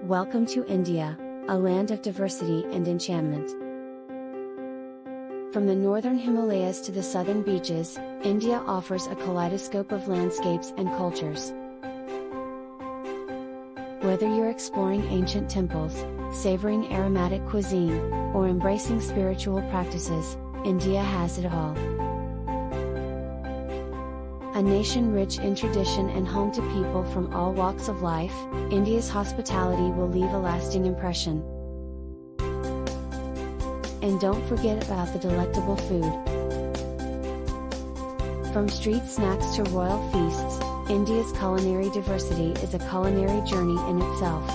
Welcome to India, a land of diversity and enchantment. From the northern Himalayas to the southern beaches, India offers a kaleidoscope of landscapes and cultures. Whether you're exploring ancient temples, savoring aromatic cuisine, or embracing spiritual practices, India has it all. A nation rich in tradition and home to people from all walks of life, India's hospitality will leave a lasting impression. And don't forget about the delectable food. From street snacks to royal feasts, India's culinary diversity is a culinary journey in itself.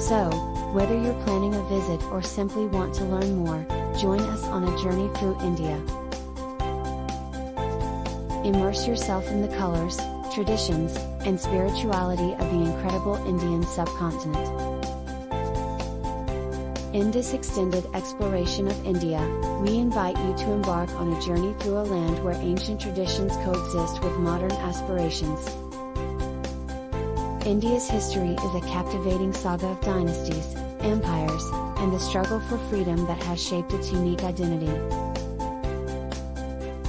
So, whether you're planning a visit or simply want to learn more, join us on a journey through India. Immerse yourself in the colors, traditions, and spirituality of the incredible Indian subcontinent. In this extended exploration of India, we invite you to embark on a journey through a land where ancient traditions coexist with modern aspirations. India's history is a captivating saga of dynasties, empires, and the struggle for freedom that has shaped its unique identity.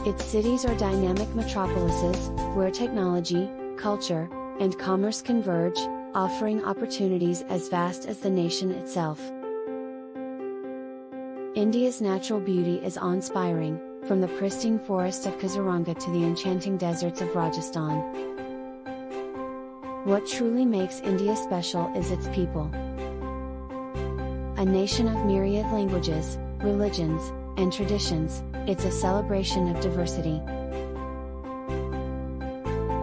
Its cities are dynamic metropolises, where technology, culture, and commerce converge, offering opportunities as vast as the nation itself. India's natural beauty is awe-inspiring, from the pristine forest of Kaziranga to the enchanting deserts of Rajasthan. What truly makes India special is its people. A nation of myriad languages, religions, and traditions, it's a celebration of diversity.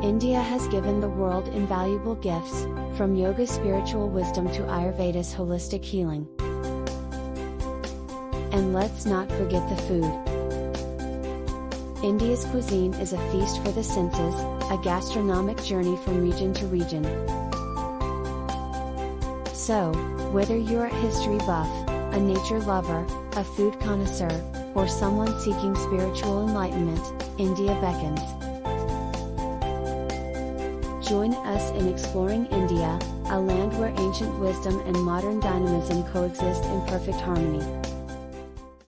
India has given the world invaluable gifts, from yoga's spiritual wisdom to Ayurveda's holistic healing. And let's not forget the food. India's cuisine is a feast for the senses, a gastronomic journey from region to region. So, whether you're a history buff, a nature lover, a food connoisseur, or someone seeking spiritual enlightenment, India beckons. Join us in exploring India, a land where ancient wisdom and modern dynamism coexist in perfect harmony.